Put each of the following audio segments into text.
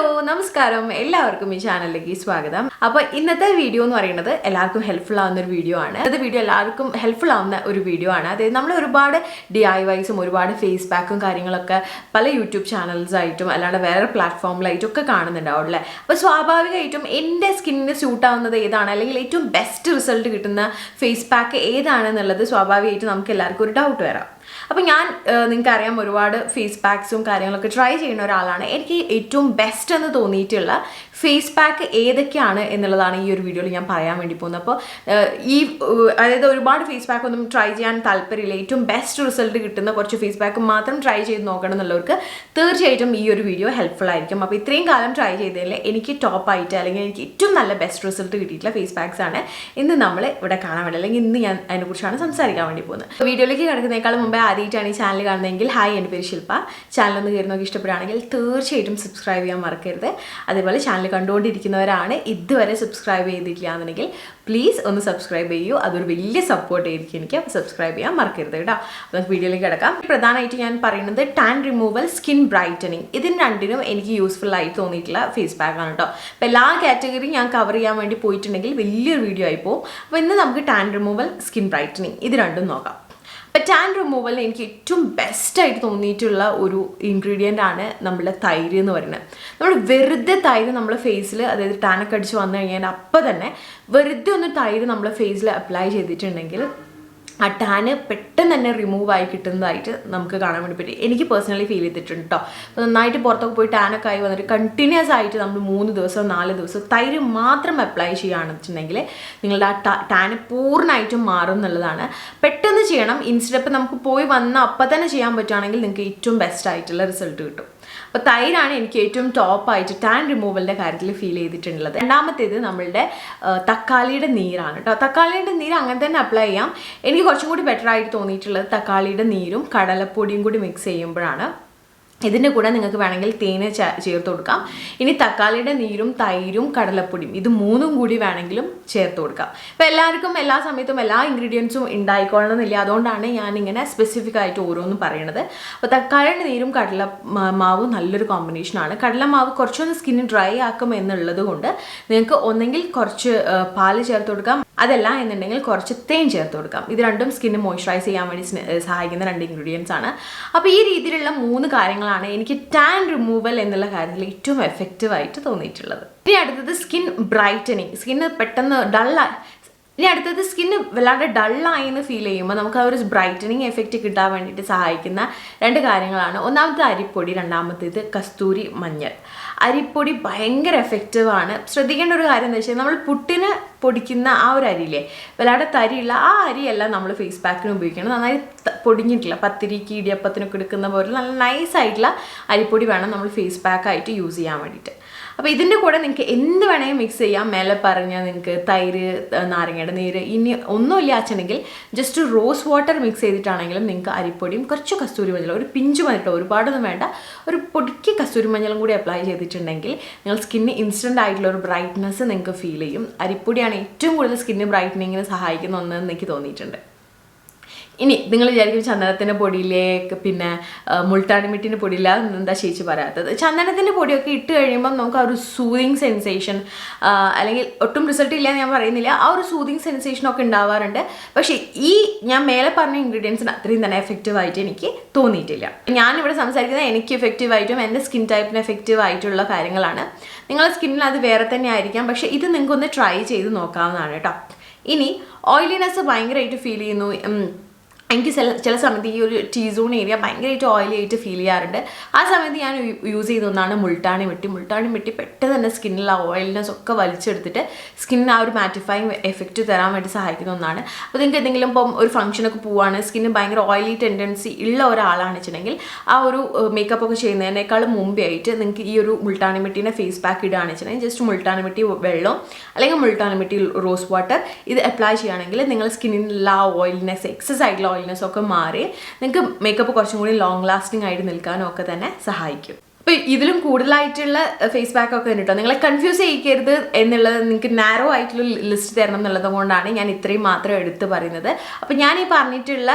Hello നമസ്കാരം എല്ലാവർക്കും ഈ ചാനലിലേക്ക് സ്വാഗതം. അപ്പോൾ ഇന്നത്തെ വീഡിയോ എന്ന് പറയുന്നത് എല്ലാവർക്കും ഹെൽപ്ഫുൾ ആവുന്ന ഒരു വീഡിയോ ആണ്. ഇന്നത്തെ വീഡിയോ എല്ലാവർക്കും ഹെൽപ്ഫുൾ ആവുന്ന ഒരു വീഡിയോ ആണ്. അതായത് നമ്മൾ ഒരുപാട് DIYസും ഒരുപാട് ഫേസ് പാക്കും കാര്യങ്ങളൊക്കെ പല യൂട്യൂബ് ചാനൽസ് ആയിട്ടും അല്ലാണ്ട് വേറെ പ്ലാറ്റ്ഫോമിലായിട്ടും ഒക്കെ കാണുന്നുണ്ടാവും അല്ലേ. അപ്പോൾ സ്വാഭാവികമായിട്ടും എൻ്റെ സ്കിന്നിന് സ്യൂട്ട് ആവുന്നത് ഏതാണ് അല്ലെങ്കിൽ ഏറ്റവും ബെസ്റ്റ് റിസൾട്ട് കിട്ടുന്ന ഫേസ് പാക്ക് ഏതാണെന്നുള്ളത് സ്വാഭാവികമായിട്ടും നമുക്ക് എല്ലാവർക്കും ഒരു ഡൗട്ട് വരാം. അപ്പോൾ ഞാൻ നിങ്ങൾക്കറിയാം ഒരുപാട് ഫേസ് പാക്സും കാര്യങ്ങളൊക്കെ ട്രൈ ചെയ്യുന്ന ഒരാളാണ്. എനിക്ക് ഏറ്റവും ബെസ്റ്റ് എന്ന് തോന്നിയിട്ടുള്ള ഫേസ് പാക്ക് ഏതൊക്കെയാണ് എന്നുള്ളതാണ് ഈ ഒരു വീഡിയോയിൽ ഞാൻ പറയാൻ വേണ്ടി പോകുന്നത്. അപ്പോൾ അതായത് ഒരുപാട് ഫേസ് പാക്ക് ഒന്നും ട്രൈ ചെയ്യാൻ താല്പര്യമില്ല, ഏറ്റവും ബെസ്റ്റ് റിസൾട്ട് കിട്ടുന്ന കുറച്ച് ഫേസ് പാക്ക് മാത്രം ട്രൈ ചെയ്ത് നോക്കണം എന്നുള്ളവർക്ക് തീർച്ചയായിട്ടും ഈ ഒരു വീഡിയോ ഹെൽപ്ഫുൾ ആയിരിക്കും. അപ്പോൾ ഇത്രയും കാലം ട്രൈ ചെയ്തതിൽ എനിക്ക് ടോപ്പായിട്ട് അല്ലെങ്കിൽ എനിക്ക് ഏറ്റവും നല്ല ബെസ്റ്റ് റിസൾട്ട് കിട്ടിയിട്ടുള്ള ഫേസ് പാക്സ് ആണ് ഇന്ന് നമ്മൾ ഇവിടെ കാണാൻ വേണ്ടി, അല്ലെങ്കിൽ ഇന്ന് ഞാൻ അതിനെക്കുറിച്ചാണ് സംസാരിക്കാൻ വേണ്ടി പോകുന്നത്. വീഡിയോയിലേക്ക് കിടക്കുന്നതിനേക്കാൾ മുമ്പേ ആദ്യമായിട്ടാണ് ഈ ചാനൽ കാണുന്നതെങ്കിൽ ഹായ്, എൻ്റെ പേര് ശില്പ. ചാനലൊന്ന് കയറി നോക്കി ഇഷ്ടപ്പെടുകയാണെങ്കിൽ തീർച്ചയായിട്ടും സബ്സ്ക്രൈബ് ചെയ്യാൻ മറക്കരുത്. അതേപോലെ ചാനൽ കണ്ടുകൊണ്ടിരിക്കുന്നവരാണ് ഇതുവരെ സബ്സ്ക്രൈബ് ചെയ്തിട്ടില്ല എന്നുണ്ടെങ്കിൽ പ്ലീസ് ഒന്ന് സബ്സ്ക്രൈബ് ചെയ്യൂ. അതൊരു വലിയ സപ്പോർട്ട് ആയിരിക്കും എനിക്ക്. അപ്പോൾ സബ്സ്ക്രൈബ് ചെയ്യാൻ മറക്കരുത് കേട്ടോ. അപ്പോൾ നമുക്ക് വീഡിയോയിലേക്ക് കിടക്കാം. പ്രധാനമായിട്ട് ഞാൻ പറയുന്നത് ടാൻ റിമൂവൽ, സ്കിൻ ബ്രൈറ്റനിങ്, ഇതിന് രണ്ടിനും എനിക്ക് യൂസ്ഫുൾ ആയി തോന്നിയിട്ടുള്ള ഫേസ് പാക്കാണ് കേട്ടോ. അപ്പോൾ എല്ലാ കാറ്റഗറിയും ഞാൻ കവർ ചെയ്യാൻ വേണ്ടി പോയിട്ടുണ്ടെങ്കിൽ വലിയൊരു വീഡിയോ ആയി പോകും. അപ്പോൾ ഇന്ന് നമുക്ക് ടാൻ റിമൂവൽ, സ്കിൻ ബ്രൈറ്റനിങ് ഇത് രണ്ടും നോക്കാം. അപ്പോൾ ടാൻ റിമൂവലിന് എനിക്ക് ഏറ്റവും ബെസ്റ്റായിട്ട് തോന്നിയിട്ടുള്ള ഒരു ഇൻഗ്രീഡിയൻ്റ് ആണ് നമ്മുടെ തൈര് എന്ന് പറയുന്നത്. നമ്മൾ വെറുതെ തൈര് നമ്മൾ ഫേസിൽ, അതായത് ടാനൊക്കെ അടിച്ച് വന്നു കഴിഞ്ഞാൽ അപ്പോൾ തന്നെ വെറുതെ ഒന്ന് തൈര് നമ്മൾ ഫേസിൽ അപ്ലൈ ചെയ്തിട്ടുണ്ടെങ്കിൽ ആ ടാന് പെട്ടെന്ന് തന്നെ റിമൂവ് ആയി കിട്ടുന്നതായിട്ട് നമുക്ക് കാണാൻ വേണ്ടി പറ്റും. എനിക്ക് പേഴ്സണലി ഫീൽ ചെയ്തിട്ടുണ്ട് കേട്ടോ. അപ്പോൾ നന്നായിട്ട് പുറത്തൊക്കെ പോയി ടാനൊക്കെ ആയി വന്നിട്ട് കണ്ടിന്യൂസ് ആയിട്ട് നമ്മൾ 3 ദിവസം 4 ദിവസം തൈര് മാത്രം അപ്ലൈ ചെയ്യുകയാണെന്ന് വെച്ചിട്ടുണ്ടെങ്കിൽ നിങ്ങളുടെ ആ ടാന് പൂർണ്ണമായിട്ടും മാറും എന്നുള്ളതാണ്. പെട്ടെന്ന് ചെയ്യണം. ഇൻസ്റ്റെപ്പ് നമുക്ക് പോയി വന്ന് അപ്പം തന്നെ ചെയ്യാൻ പറ്റുകയാണെങ്കിൽ നിങ്ങൾക്ക് ഏറ്റവും ബെസ്റ്റ് ആയിട്ടുള്ള റിസൾട്ട് കിട്ടും. അപ്പോൾ തൈരാണ് എനിക്ക് ഏറ്റവും ടോപ്പായിട്ട് ടാൻ റിമൂവലിൻ്റെ കാര്യത്തിൽ ഫീൽ ചെയ്തിട്ടുള്ളത്. രണ്ടാമത്തേത് നമ്മളുടെ തക്കാളിയുടെ നീരാണ് കേട്ടോ. തക്കാളിയുടെ നീര് അങ്ങനെ തന്നെ അപ്ലൈ ചെയ്യാം. എനിക്ക് കുറച്ചും കൂടി ബെറ്റർ ആയിട്ട് തോന്നിയിട്ടുള്ളത് തക്കാളിയുടെ നീരും കടലപ്പൊടിയും കൂടി മിക്സ് ചെയ്യുമ്പോഴാണ്. ഇതിൻ്റെ കൂടെ നിങ്ങൾക്ക് വേണമെങ്കിൽ തേന് ചേർത്ത് കൊടുക്കാം. ഇനി തക്കാളിയുടെ നീരും തൈരും കടലപ്പൊടിയും ഇത് മൂന്നും കൂടി വേണമെങ്കിലും ചേർത്ത് കൊടുക്കാം. അപ്പോൾ എല്ലാവർക്കും എല്ലാ സമയത്തും എല്ലാ ഇൻഗ്രീഡിയൻസും ഉണ്ടായിക്കൊള്ളണമെന്നില്ല. അതുകൊണ്ടാണ് ഞാനിങ്ങനെ സ്പെസിഫിക് ആയിട്ട് ഓരോന്നും പറയണത്. അപ്പോൾ തക്കാളിയുടെ നീരും കടലമാവും നല്ലൊരു കോമ്പിനേഷനാണ്. കടലമാവ് കുറച്ചൊന്ന് സ്കിന്ന് ഡ്രൈ ആക്കും എന്നുള്ളത് കൊണ്ട് നിങ്ങൾക്ക് ഒന്നെങ്കിൽ കുറച്ച് പാല് ചേർത്ത് കൊടുക്കാം, അതല്ല എന്നുണ്ടെങ്കിൽ കുറച്ച് തേൻ ചേർത്ത് കൊടുക്കാം. ഇത് രണ്ടും സ്കിന്ന് മോയ്സ്ചറൈസ് ചെയ്യാൻ വേണ്ടി സഹായിക്കുന്ന 2 ഇൻഗ്രീഡിയൻസ് ആണ്. അപ്പോൾ ഈ രീതിയിലുള്ള 3 കാര്യങ്ങളാണ് എനിക്ക് ടാൻ റിമൂവൽ എന്നുള്ള കാര്യത്തിൽ ഏറ്റവും എഫക്റ്റീവായിട്ട് തോന്നിയിട്ടുള്ളത്. ഇനി അടുത്തത് സ്കിൻ ബ്രൈറ്റനിങ്. സ്കിന്ന് പെട്ടെന്ന് സ്കിന്ന് വല്ലാതെ ഡള്ളായി എന്ന് ഫീൽ ചെയ്യുമ്പോൾ നമുക്ക് ആ ഒരു ബ്രൈറ്റനിങ് എഫക്റ്റ് കിട്ടാൻ വേണ്ടിയിട്ട് സഹായിക്കുന്ന 2 കാര്യങ്ങളാണ്. ഒന്നാമത്തെ അരിപ്പൊടി, രണ്ടാമത്തേത് കസ്തൂരി മഞ്ഞൾ. അരിപ്പൊടി ഭയങ്കര എഫക്റ്റീവാണ്. ശ്രദ്ധിക്കേണ്ട ഒരു കാര്യം എന്താ വെച്ചാൽ നമ്മൾ പുട്ടിന് പൊടിക്കുന്ന ആ ഒരു അരിയില്ലേ, വല്ലാതെ തരിയുള്ള ആ അരിയല്ല നമ്മൾ ഫേസ് പാക്കിന് ഉപയോഗിക്കണം. നന്നായി പൊടിഞ്ഞിട്ടില്ല, പത്തിരിക്ക് ഇടിയപ്പത്തിനൊക്കെ എടുക്കുന്ന പോലെ നല്ല നൈസായിട്ടുള്ള അരിപ്പൊടി വേണം നമ്മൾ ഫേസ് പാക്കായിട്ട് യൂസ് ചെയ്യാൻ വേണ്ടിയിട്ട്. അപ്പോൾ ഇതിൻ്റെ കൂടെ നിങ്ങൾക്ക് എന്ത് വേണമെങ്കിൽ മിക്സ് ചെയ്യാം. മേലെ പറഞ്ഞാൽ നിങ്ങൾക്ക് തൈര്, നാരങ്ങയുടെ നീര്, ഇനി ഒന്നുമില്ല വെച്ചിട്ടുണ്ടെങ്കിൽ ജസ്റ്റ് റോസ് വാട്ടർ മിക്സ് ചെയ്തിട്ടാണെങ്കിലും നിങ്ങൾക്ക് അരിപ്പൊടിയും കുറച്ച് കസ്തൂരി മഞ്ഞളും, ഒരു പിഞ്ച് മഞ്ഞട്ടോ, ഒരുപാടൊന്നും വേണ്ട, ഒരു പൊടിക്ക് കസ്തൂരി മഞ്ഞളും കൂടി അപ്ലൈ ചെയ്തിട്ടുണ്ടെങ്കിൽ നിങ്ങൾ സ്കിന്ന് ഇൻസ്റ്റൻ്റ് ആയിട്ടുള്ള ഒരു ബ്രൈറ്റ്നസ് നിങ്ങൾക്ക് ഫീൽ ചെയ്യും. അരിപ്പൊടിയാണ് ഏറ്റവും കൂടുതൽ സ്കിന്ന് ബ്രൈറ്റനിങ്ങിന് സഹായിക്കുന്ന ഒന്നെന്ന് എനിക്ക് തോന്നിയിട്ടുണ്ട്. ഇനി നിങ്ങൾ വിചാരിക്കും ചന്ദനത്തിൻ്റെ പൊടിയിലേക്ക് പിന്നെ മുൾട്ടാണിമിട്ടിൻ്റെ പൊടിയില്ല എന്താ ചേച്ചി പറയാത്തത്. ചന്ദനത്തിൻ്റെ പൊടിയൊക്കെ ഇട്ട് കഴിയുമ്പം നമുക്ക് ആ ഒരു സൂതിങ് സെൻസേഷൻ, അല്ലെങ്കിൽ ഒട്ടും റിസൾട്ട് ഇല്ല ഞാൻ പറയുന്നില്ല, ആ ഒരു സൂതിങ് സെൻസേഷനൊക്കെ ഉണ്ടാവാറുണ്ട്. പക്ഷേ ഈ ഞാൻ മേലെ പറഞ്ഞ ഇൻഗ്രീഡിയൻസിന് അത്രയും തന്നെ എഫക്റ്റീവായിട്ട് എനിക്ക് തോന്നിയിട്ടില്ല. ഞാനിവിടെ സംസാരിക്കുന്നത് എനിക്ക് എഫക്റ്റീവായിട്ടും എൻ്റെ സ്കിൻ ടൈപ്പിന് എഫക്റ്റീവായിട്ടുള്ള കാര്യങ്ങളാണ്. നിങ്ങളുടെ സ്കിന്നിൽ അത് വേറെ തന്നെ ആയിരിക്കാം, പക്ഷേ ഇത് നിങ്ങൾക്കൊന്ന് ട്രൈ ചെയ്ത് നോക്കാവുന്നതാണ് കേട്ടോ. ഇനി ഓയിലിനെസ് ഭയങ്കരമായിട്ട് ഫീൽ ചെയ്യുന്നു. എനിക്ക് ചില സമയത്ത് ഈ ഒരു ടീസോൺ ഏരിയ ഭയങ്കരമായിട്ട് ഓയിലി ആയിട്ട് ഫീൽ ചെയ്യാറുണ്ട്. ആ സമയത്ത് ഞാൻ യൂസ് ചെയ്ത ഒന്നാണ് മുൾട്ടാണി മിട്ടി പെട്ടെന്ന് തന്നെ സ്കിന്നിലുള്ള ഓയിൽനെസ് ഒക്കെ വലിച്ചെടുത്തിട്ട് സ്കിന്നിന് ആ ഒരു മാറ്റിഫൈങ് എഫക്റ്റ് തരാൻ വേണ്ടി സഹായിക്കുന്ന ഒന്നാണ്. അപ്പോൾ നിങ്ങൾക്ക് എന്തെങ്കിലും ഇപ്പം ഒരു ഫംഗ്ഷനൊക്കെ പോവുകയാണ്, സ്കിന്ന് ഭയങ്കര ഓയിലി ടെൻഡൻസി ഉള്ള ഒരാളാണെന്ന് വെച്ചിട്ടുണ്ടെങ്കിൽ ആ ഒരു മേക്കപ്പ് ഒക്കെ ചെയ്യുന്നതിനേക്കാൾ മുമ്പേ ആയിട്ട് നിങ്ങൾക്ക് ഈ ഒരു മുൾട്ടാണി മിട്ടീനെ ഫേസ് പാക്ക് ഇടുകയാണെന്ന് വെച്ചിട്ടുണ്ടെങ്കിൽ ജസ്റ്റ് മുൾട്ടാണി മിട്ടി വെള്ളം അല്ലെങ്കിൽ മുൾട്ടാണി മിട്ടി റോസ് വാട്ടർ ഇത് അപ്ലൈ ചെയ്യുകയാണെങ്കിൽ നിങ്ങൾ സ്കിന്നിലുള്ള ആ ഓയിൽനെസ്, എക്സസ് ആയിട്ടുള്ള ഓയിൽനെസ് ഒക്കെ മാറി നിങ്ങൾക്ക് മേക്കപ്പ് കുറച്ചും കൂടി ലോങ് ലാസ്റ്റിംഗ് ആയിട്ട് നിൽക്കാനും ഒക്കെ തന്നെ സഹായിക്കും. അപ്പോൾ ഇതിലും കൂടുതലായിട്ടുള്ള ഫേസ് പാക്ക് ഒക്കെ ഉണ്ട് കേട്ടോ. നിങ്ങളെ കൺഫ്യൂസ് ചെയ്യിക്കരുത് എന്നുള്ളത്, നിങ്ങൾക്ക് നാരോ ആയിട്ടുള്ള ലിസ്റ്റ് തരണം എന്നുള്ളത് കൊണ്ടാണ് ഞാൻ ഇത്രയും മാത്രം എടുത്ത് പറയുന്നത്. അപ്പോൾ ഞാൻ ഈ പറഞ്ഞിട്ടുള്ള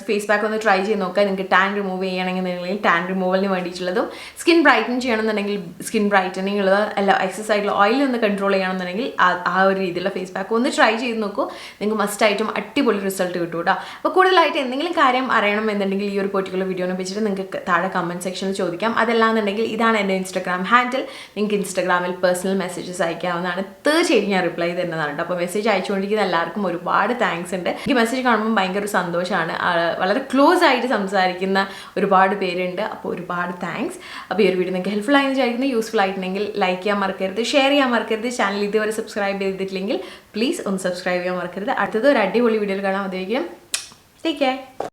ഫേസ് പാക്ക് ഒന്ന് ട്രൈ ചെയ്ത് നോക്കുക. നിങ്ങൾക്ക് ടാൻ റിമൂവ് ചെയ്യണമെന്നുണ്ടെങ്കിൽ ടാൻ റിമൂവലിന് വേണ്ടിയിട്ടുള്ളതും സ്കിൻ ബ്രൈറ്റൻ ചെയ്യണമെന്നുണ്ടെങ്കിൽ സ്കിൻ ബ്രൈറ്റനിങ് ഉള്ളത് അല്ല, എക്സസ് ആയിട്ടുള്ള ഓയിൽ ഒന്ന് കൺട്രോൾ ചെയ്യണമെന്നുണ്ടെങ്കിൽ ആ ഒരു രീതിയിലുള്ള ഫേസ് പാക്ക് ഒന്ന് ട്രൈ ചെയ്ത് നോക്കൂ. നിങ്ങൾക്ക് മസ്റ്റായിട്ടും അടിപൊളി റിസൾട്ട് കിട്ടും കേട്ടോ. അപ്പോൾ കൂടുതലായിട്ട് എന്തെങ്കിലും കാര്യം അറിയണമെന്നുണ്ടെങ്കിൽ ഈ ഒരു പെർട്ടിക്കുലർ വീഡിയോനെ വെച്ചിട്ട് നിങ്ങൾക്ക് താഴെ കമൻറ്റ് സെക്ഷനിൽ ചോദിക്കാം. അതെല്ലാം ഇതാണ് എൻ്റെ ഇൻസ്റ്റാഗ്രാം ഹാൻഡിൽ. നിങ്ങൾക്ക് ഇൻസ്റ്റാഗ്രാമിൽ പേഴ്സണൽ മെസ്സേജസ് അയക്കാവുന്നതാണ്. തീർച്ചയായും ഞാൻ റിപ്ലൈ തരുന്നതാണ് കേട്ടോ. അപ്പോൾ മെസ്സേജ് അയച്ചുകൊണ്ടിരിക്കുന്ന എല്ലാവർക്കും ഒരുപാട് താങ്ക്സ് ഉണ്ട്. എനിക്ക് മെസ്സേജ് കാണുമ്പോൾ ഭയങ്കര ഒരു സന്തോഷമാണ്. വളരെ ക്ലോസ് ആയിട്ട് സംസാരിക്കുന്ന ഒരുപാട് പേരുണ്ട്. അപ്പോൾ ഒരുപാട് താങ്ക്സ്. അപ്പോൾ ഈ ഒരു വീഡിയോ നിങ്ങൾക്ക് ഹെൽപ്ഫുൾ ആയെന്ന് വിചാരിക്കുന്നു. യൂസ്ഫുൾ ആയിട്ടുണ്ടെങ്കിൽ ലൈക്ക് ചെയ്യാൻ മറക്കരുത്, ഷെയർ ചെയ്യാൻ മറക്കരുത്. ചാനൽ ഇതുവരെ സബ്സ്ക്രൈബ് ചെയ്തിട്ടില്ലെങ്കിൽ പ്ലീസ് ഒന്ന് സബ്സ്ക്രൈബ് ചെയ്യാൻ മറക്കരുത്. അടുത്തത് ഒരു അടിപൊളി വീഡിയോയിൽ കാണാൻ. അതുവരെയും ടേക്ക് കെയർ.